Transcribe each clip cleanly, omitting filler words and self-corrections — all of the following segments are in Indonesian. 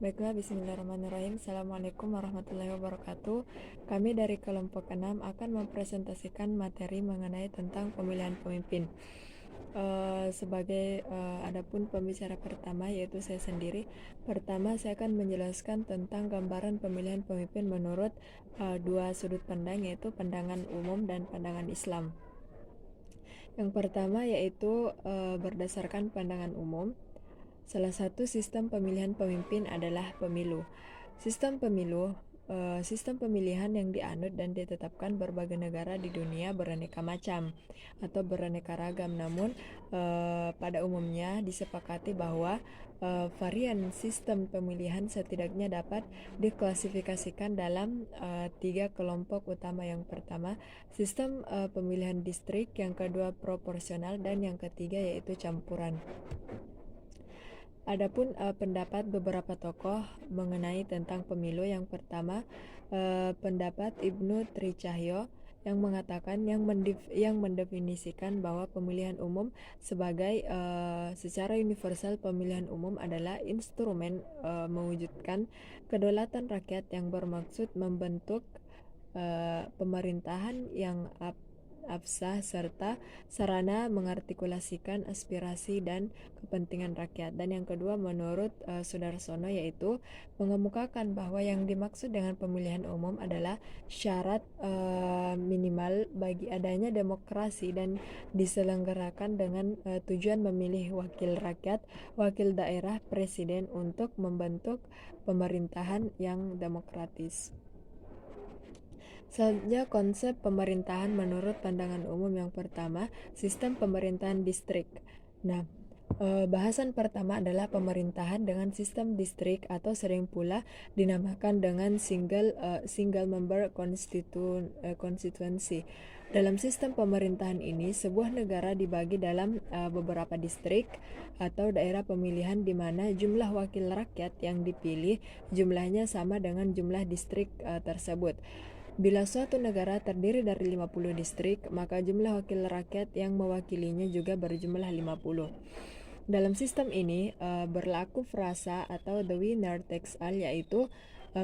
Baiklah, bismillahirrahmanirrahim. Assalamualaikum warahmatullahi wabarakatuh. Kami dari kelompok 6 akan mempresentasikan materi mengenai tentang pemilihan pemimpin. Adapun pembicara pertama yaitu saya sendiri. Pertama, saya akan menjelaskan tentang gambaran pemilihan pemimpin menurut dua sudut pandang, yaitu pandangan umum dan pandangan Islam. Yang pertama yaitu berdasarkan pandangan umum. Salah satu sistem pemilihan pemimpin adalah pemilu. Sistem pemilu, sistem pemilihan yang dianut dan ditetapkan berbagai negara di dunia beraneka macam atau beraneka ragam. Namun pada umumnya disepakati bahwa varian sistem pemilihan setidaknya dapat diklasifikasikan dalam tiga kelompok utama. Yang pertama, sistem pemilihan distrik, yang kedua proporsional, dan yang ketiga yaitu campuran. Adapun pendapat beberapa tokoh mengenai tentang pemilu. Yang pertama, pendapat Ibnu Tricahyo yang mengatakan yang mendefinisikan bahwa pemilihan umum sebagai secara universal pemilihan umum adalah instrumen mewujudkan kedaulatan rakyat yang bermaksud membentuk pemerintahan yang absah serta sarana mengartikulasikan aspirasi dan kepentingan rakyat. Dan yang kedua, menurut Sudarsono, yaitu mengemukakan bahwa yang dimaksud dengan pemilihan umum adalah syarat minimal bagi adanya demokrasi dan diselenggarakan dengan tujuan memilih wakil rakyat, wakil daerah, presiden untuk membentuk pemerintahan yang demokratis. Selanjutnya, konsep pemerintahan menurut pandangan umum. Yang pertama, sistem pemerintahan distrik. Nah, bahasan pertama adalah pemerintahan dengan sistem distrik atau sering pula dinamakan dengan single member constituency. Dalam sistem pemerintahan ini, sebuah negara dibagi dalam beberapa distrik atau daerah pemilihan di mana jumlah wakil rakyat yang dipilih jumlahnya sama dengan jumlah distrik tersebut. Bila suatu negara terdiri dari 50 distrik, maka jumlah wakil rakyat yang mewakilinya juga berjumlah 50. Dalam sistem ini berlaku frasa atau the winner takes all, yaitu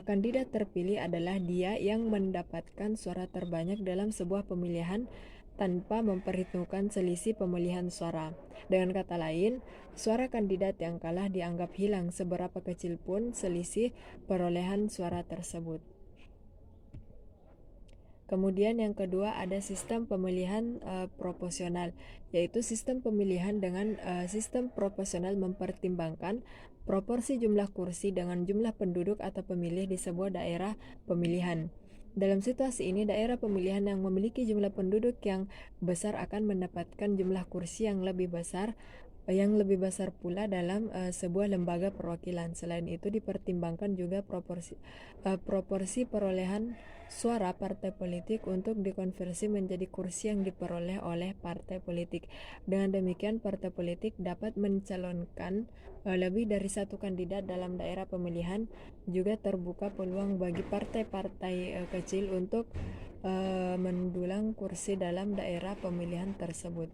kandidat terpilih adalah dia yang mendapatkan suara terbanyak dalam sebuah pemilihan tanpa memperhitungkan selisih pemilihan suara. Dengan kata lain, suara kandidat yang kalah dianggap hilang seberapa kecil pun selisih perolehan suara tersebut. Kemudian yang kedua ada sistem pemilihan proporsional, yaitu sistem pemilihan dengan sistem proporsional mempertimbangkan proporsi jumlah kursi dengan jumlah penduduk atau pemilih di sebuah daerah pemilihan. Dalam situasi ini, daerah pemilihan yang memiliki jumlah penduduk yang besar akan mendapatkan jumlah kursi yang lebih besar pula dalam sebuah lembaga perwakilan. Selain itu, dipertimbangkan juga proporsi perolehan suara partai politik untuk dikonversi menjadi kursi yang diperoleh oleh partai politik. Dengan demikian, partai politik dapat mencalonkan lebih dari satu kandidat dalam daerah pemilihan. Juga terbuka peluang bagi partai-partai kecil untuk mendulang kursi dalam daerah pemilihan tersebut.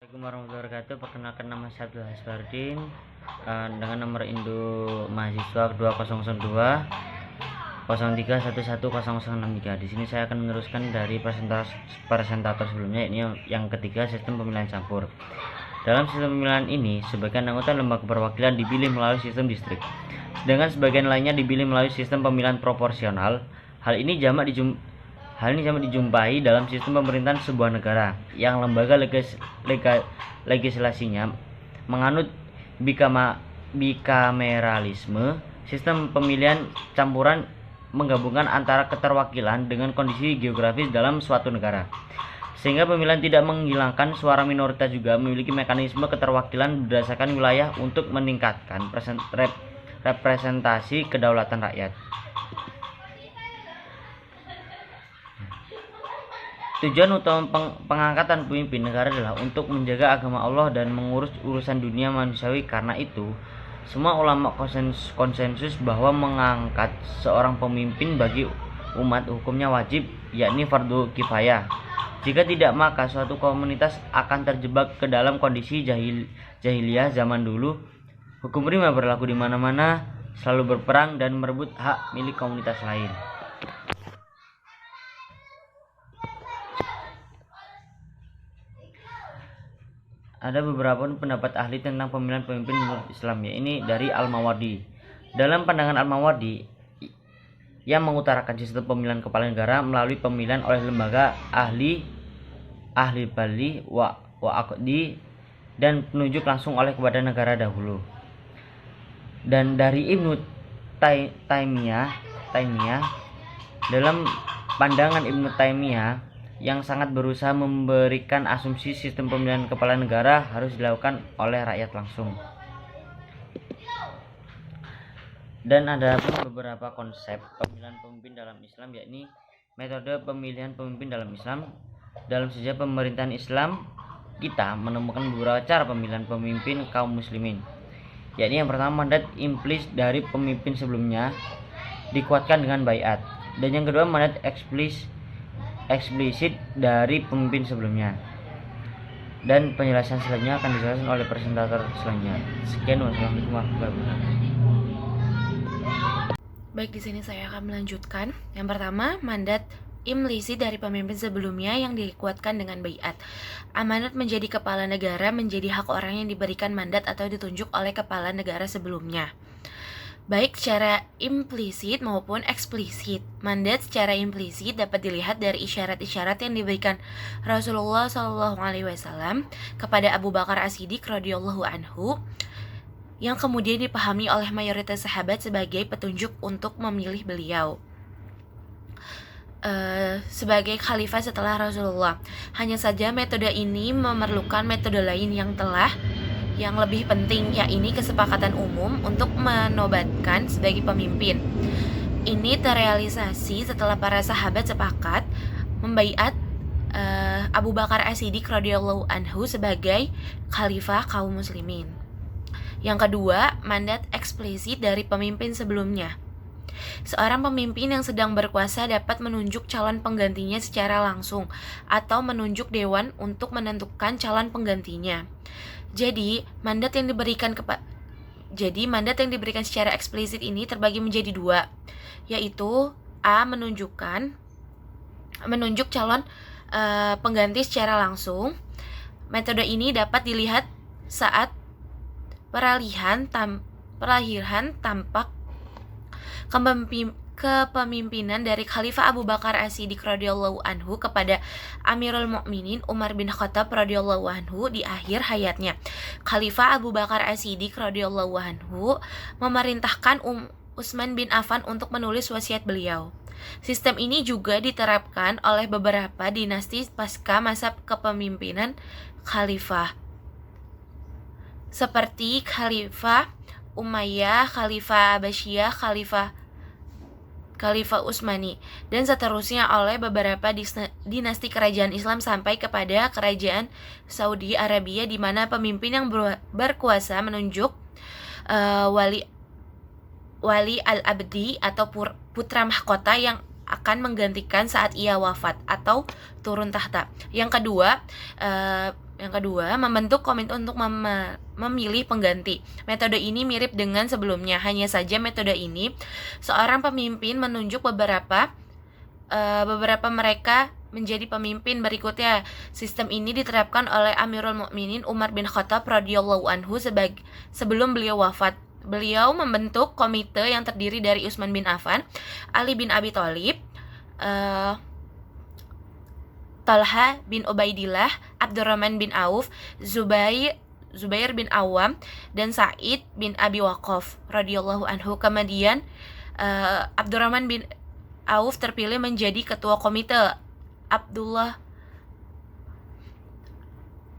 Assalamualaikum warahmatullahi wabarakatuh. Perkenalkan, nama saya Abdul Hasbardin dengan nomor induk mahasiswa 2002 03111063. Di sini saya akan meneruskan dari presentator sebelumnya, ini yang ketiga, sistem pemilihan campur. Dalam sistem pemilihan ini, sebagian anggota lembaga perwakilan dipilih melalui sistem distrik, sedangkan sebagian lainnya dipilih melalui sistem pemilihan proporsional. Hal ini jamak dijumpai dalam sistem pemerintahan sebuah negara yang lembaga legislasinya menganut bikameralisme. Sistem pemilihan campuran menggabungkan antara keterwakilan dengan kondisi geografis dalam suatu negara, sehingga pemilihan tidak menghilangkan suara minoritas, juga memiliki mekanisme keterwakilan berdasarkan wilayah untuk meningkatkan representasi kedaulatan rakyat. Tujuan utama pengangkatan pemimpin negara adalah untuk menjaga agama Allah dan mengurus urusan dunia manusiawi. Karena itu, semua ulama konsensus bahwa mengangkat seorang pemimpin bagi umat hukumnya wajib, yakni fardu kifayah. Jika tidak, maka suatu komunitas akan terjebak ke dalam kondisi jahiliyah zaman dulu Hukum rimba berlaku di mana-mana, selalu berperang dan merebut hak milik komunitas lain. Ada beberapa pendapat ahli tentang pemilihan pemimpin menurut Islam, ya ini dari Al-Mawardi. Dalam pandangan Al-Mawardi, yang mengutarakan sistem pemilihan kepala negara melalui pemilihan oleh lembaga ahli bali wa aqdi dan penunjuk langsung oleh kepada negara dahulu. Dan dari Ibnu Taimiyah, dalam pandangan Ibnu Taimiyah yang sangat berusaha memberikan asumsi sistem pemilihan kepala negara harus dilakukan oleh rakyat langsung. Dan ada pun beberapa konsep pemilihan pemimpin dalam Islam, yakni metode pemilihan pemimpin dalam Islam. Dalam sejarah pemerintahan Islam, kita menemukan beberapa cara pemilihan pemimpin kaum muslimin, yakni yang pertama, mandat implisit dari pemimpin sebelumnya dikuatkan dengan baiat, dan yang kedua, mandat eksplisit dari pemimpin sebelumnya. Dan penjelasan selanjutnya akan dijelaskan oleh presentator selanjutnya. Sekian, wassalamualaikum warahmatullahi wabarakatuh. Baik, di sini saya akan melanjutkan. Yang pertama, mandat implisit dari pemimpin sebelumnya yang dikuatkan dengan baiat. Amanat menjadi kepala negara menjadi hak orang yang diberikan mandat atau ditunjuk oleh kepala negara sebelumnya, baik secara implisit maupun eksplisit. Mandat secara implisit dapat dilihat dari isyarat-isyarat yang diberikan Rasulullah SAW kepada Abu Bakar As-Siddiq radhiyallahu anhu, yang kemudian dipahami oleh mayoritas sahabat sebagai petunjuk untuk memilih beliau sebagai khalifah setelah Rasulullah. Hanya saja metode ini memerlukan metode lain yang lebih penting, yakni kesepakatan umum untuk menobatkan sebagai pemimpin. Ini terrealisasi setelah para sahabat sepakat membaiat Abu Bakar As-Siddiq radhiyallahu anhu sebagai khalifah kaum muslimin. Yang kedua, mandat eksplisit dari pemimpin sebelumnya. Seorang pemimpin yang sedang berkuasa dapat menunjuk calon penggantinya secara langsung atau menunjuk dewan untuk menentukan calon penggantinya. Jadi, mandat yang diberikan secara eksplisit ini terbagi menjadi dua, yaitu A. Menunjuk calon pengganti secara langsung. Metode ini dapat dilihat saat peralihan tampak kepemimpinan dari Khalifah Abu Bakar As-Siddiq radhiyallahu anhu kepada Amirul Mukminin Umar bin Khattab radhiyallahu anhu di akhir hayatnya. Khalifah Abu Bakar As-Siddiq radhiyallahu anhu memerintahkan Utsman bin Affan untuk menulis wasiat beliau. Sistem ini juga diterapkan oleh beberapa dinasti pasca masa kepemimpinan khalifah, seperti Khalifah Umayyah, Khalifah Abbasiyah, Khalifah Utsmani, dan seterusnya oleh beberapa dinasti kerajaan Islam sampai kepada kerajaan Saudi Arabia, di mana pemimpin yang berkuasa menunjuk wali al-abdi atau putra mahkota yang akan menggantikan saat ia wafat atau turun tahta. Yang kedua, membentuk komite untuk memilih pengganti. Metode ini mirip dengan sebelumnya, hanya saja metode ini seorang pemimpin menunjuk beberapa mereka menjadi pemimpin berikutnya. Sistem ini diterapkan oleh Amirul Mukminin Umar bin Khattab radhiyallahu anhu sebelum beliau wafat. Beliau membentuk komite yang terdiri dari Utsman bin Affan, Ali bin Abi Thalib, Talha bin Ubaidillah, Abdurrahman bin Auf, Zubair bin Awam, dan Sa'id bin Abi Waqqas radhiyallahu anhu. Kemudian Abdurrahman bin Auf terpilih menjadi ketua komite.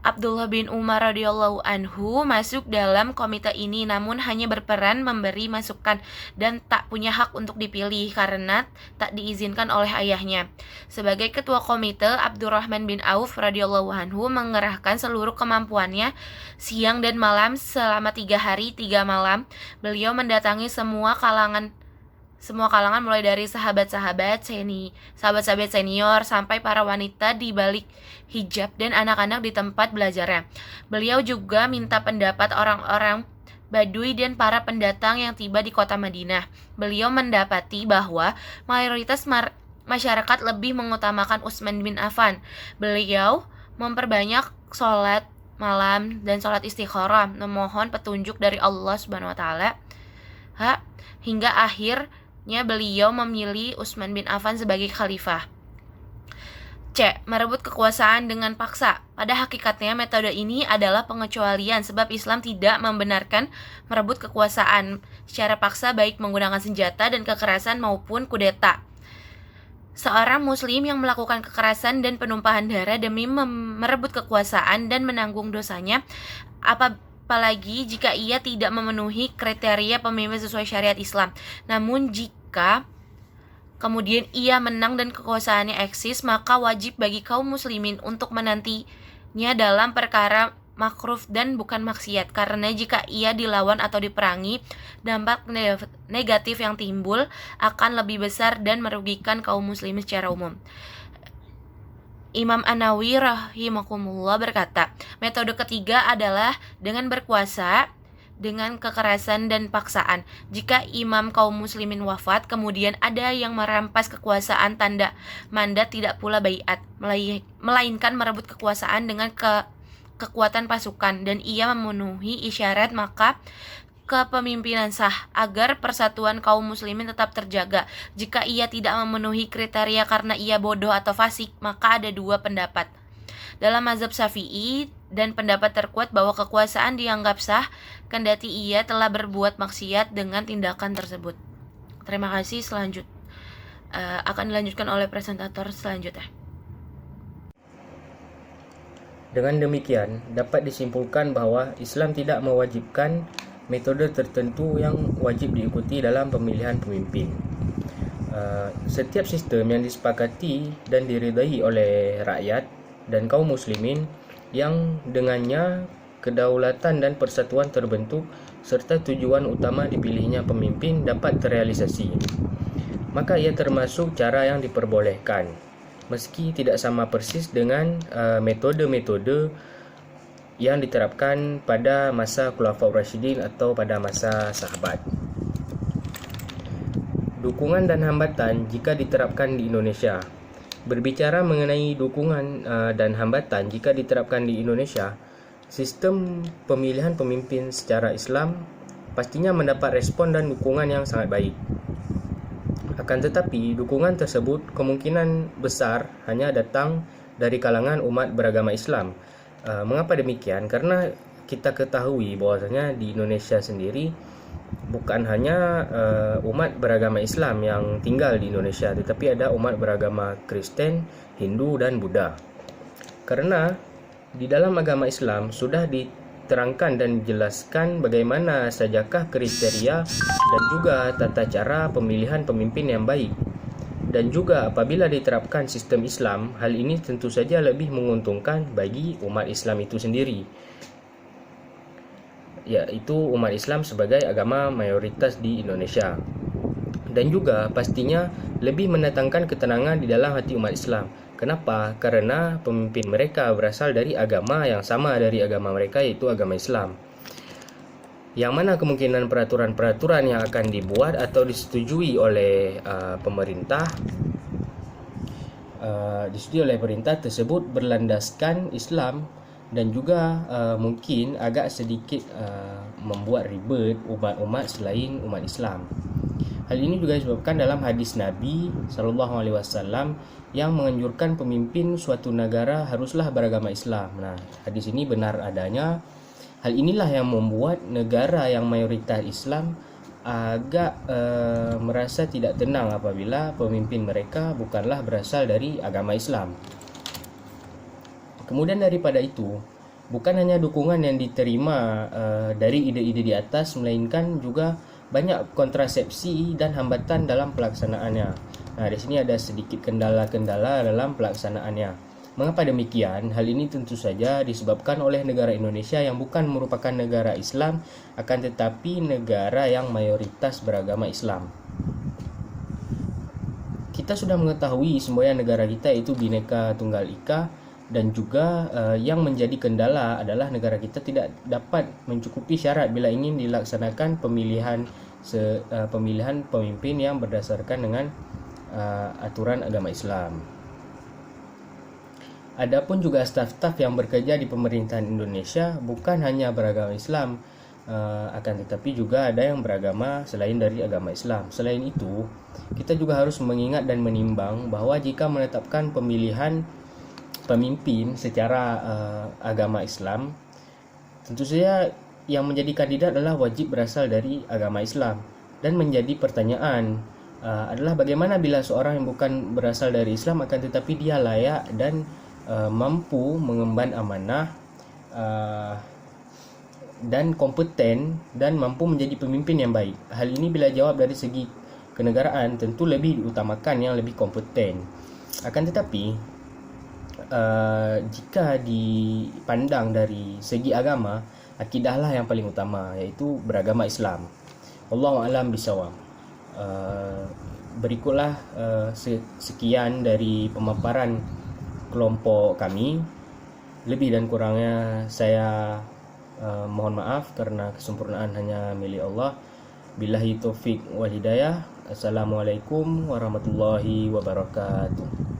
Abdullah bin Umar radhiyallahu anhu masuk dalam komite ini, namun hanya berperan memberi masukan dan tak punya hak untuk dipilih karena tak diizinkan oleh ayahnya. Sebagai ketua komite, Abdurrahman bin Auf radhiyallahu anhu mengerahkan seluruh kemampuannya siang dan malam selama 3 hari 3 malam. Beliau mendatangi semua kalangan mulai dari sahabat-sahabat senior sampai para wanita di balik hijab dan anak-anak di tempat belajarnya. Beliau juga minta pendapat orang-orang Baduy dan para pendatang yang tiba di kota Madinah. Beliau mendapati bahwa mayoritas masyarakat lebih mengutamakan Utsman bin Affan. Beliau memperbanyak sholat malam dan sholat istikharah, memohon petunjuk dari Allah Subhanahu wa taala. Hingga akhirnya beliau memilih Utsman bin Affan sebagai khalifah. C. Merebut kekuasaan dengan paksa. Pada hakikatnya metode ini adalah pengecualian sebab Islam tidak membenarkan merebut kekuasaan secara paksa baik menggunakan senjata dan kekerasan maupun kudeta. Seorang muslim yang melakukan kekerasan dan penumpahan darah demi merebut kekuasaan dan menanggung dosanya, apalagi jika ia tidak memenuhi kriteria pemimpin sesuai syariat Islam. Namun jika kemudian ia menang dan kekuasaannya eksis, maka wajib bagi kaum muslimin untuk menantinya dalam perkara makruf dan bukan maksiat. Karena jika ia dilawan atau diperangi, dampak negatif yang timbul akan lebih besar dan merugikan kaum muslimin secara umum. Imam An-Nawawi rahimahullah berkata, metode ketiga adalah dengan berkuasa dengan kekerasan dan paksaan. Jika imam kaum muslimin wafat, kemudian ada yang merampas kekuasaan, tanda mandat tidak pula baiat, melainkan merebut kekuasaan dengan kekuatan pasukan, dan ia memenuhi isyarat maka kepemimpinan sah agar persatuan kaum muslimin tetap terjaga. Jika ia tidak memenuhi kriteria karena ia bodoh atau fasik, maka ada dua pendapat dalam mazhab Syafi'i, dan pendapat terkuat bahwa kekuasaan dianggap sah kendati ia telah berbuat maksiat dengan tindakan tersebut. Terima kasih. Akan dilanjutkan oleh presentator selanjutnya. Dengan demikian, dapat disimpulkan bahwa Islam tidak mewajibkan metode tertentu yang wajib diikuti dalam pemilihan pemimpin. Setiap sistem yang disepakati dan diridai oleh rakyat dan kaum muslimin yang dengannya kedaulatan dan persatuan terbentuk serta tujuan utama dipilihnya pemimpin dapat terrealisasi, maka ia termasuk cara yang diperbolehkan, meski tidak sama persis dengan metode-metode yang diterapkan pada masa Khulafaur Rasyidin atau pada masa sahabat. Dukungan dan hambatan jika diterapkan di Indonesia. Berbicara mengenai dukungan dan hambatan jika diterapkan di Indonesia, sistem pemilihan pemimpin secara Islam pastinya mendapat respon dan dukungan yang sangat baik. Akan tetapi, dukungan tersebut kemungkinan besar hanya datang dari kalangan umat beragama Islam. Mengapa demikian? Karena kita ketahui bahwasanya di Indonesia sendiri bukan hanya umat beragama Islam yang tinggal di Indonesia, tetapi ada umat beragama Kristen, Hindu, dan Buddha. Karena di dalam agama Islam sudah diterangkan dan dijelaskan bagaimana sajakah kriteria dan juga tata cara pemilihan pemimpin yang baik. Dan juga apabila diterapkan sistem Islam, hal ini tentu saja lebih menguntungkan bagi umat Islam itu sendiri, yaitu umat Islam sebagai agama mayoritas di Indonesia. Dan juga pastinya lebih mendatangkan ketenangan di dalam hati umat Islam. Kenapa? Karena pemimpin mereka berasal dari agama yang sama dari agama mereka, yaitu agama Islam. Yang mana kemungkinan peraturan-peraturan yang akan dibuat atau disetujui oleh pemerintah tersebut berlandaskan Islam, dan juga mungkin agak sedikit membuat ribet umat-umat selain umat Islam. Hal ini juga disebabkan dalam hadis Nabi SAW yang menganjurkan pemimpin suatu negara haruslah beragama Islam. Nah, hadis ini benar adanya. Hal inilah yang membuat negara yang mayoritas Islam agak merasa tidak tenang apabila pemimpin mereka bukanlah berasal dari agama Islam. Kemudian daripada itu, bukan hanya dukungan yang diterima dari ide-ide di atas, melainkan juga banyak kontrasepsi dan hambatan dalam pelaksanaannya. Nah, di sini ada sedikit kendala-kendala dalam pelaksanaannya. Mengapa demikian? Hal ini tentu saja disebabkan oleh negara Indonesia yang bukan merupakan negara Islam, akan tetapi negara yang mayoritas beragama Islam. Kita sudah mengetahui semboyan negara kita itu Bhinneka Tunggal Ika, Dan juga yang menjadi kendala adalah negara kita tidak dapat mencukupi syarat bila ingin dilaksanakan pemilihan pemimpin yang berdasarkan dengan aturan agama Islam. Adapun juga staf-staf yang bekerja di pemerintahan Indonesia bukan hanya beragama Islam, akan tetapi juga ada yang beragama selain dari agama Islam. Selain itu, kita juga harus mengingat dan menimbang bahwa jika menetapkan pemilihan pemimpin secara agama Islam, tentu saja yang menjadi kandidat adalah wajib berasal dari agama Islam. Dan menjadi pertanyaan adalah bagaimana bila seorang yang bukan berasal dari Islam akan tetapi dia layak dan mampu mengemban amanah dan kompeten dan mampu menjadi pemimpin yang baik. Hal ini bila jawab dari segi kenegaraan tentu lebih diutamakan yang lebih kompeten. Akan tetapi jika dipandang dari segi agama, akidahlah yang paling utama, iaitu beragama Islam. Wallahu a'lam bishawab. Berikutlah sekian dari pemaparan kelompok kami. Lebih dan kurangnya saya mohon maaf karena kesempurnaan hanya milik Allah. Billahi taufik wal hidayah. Assalamualaikum warahmatullahi wabarakatuh.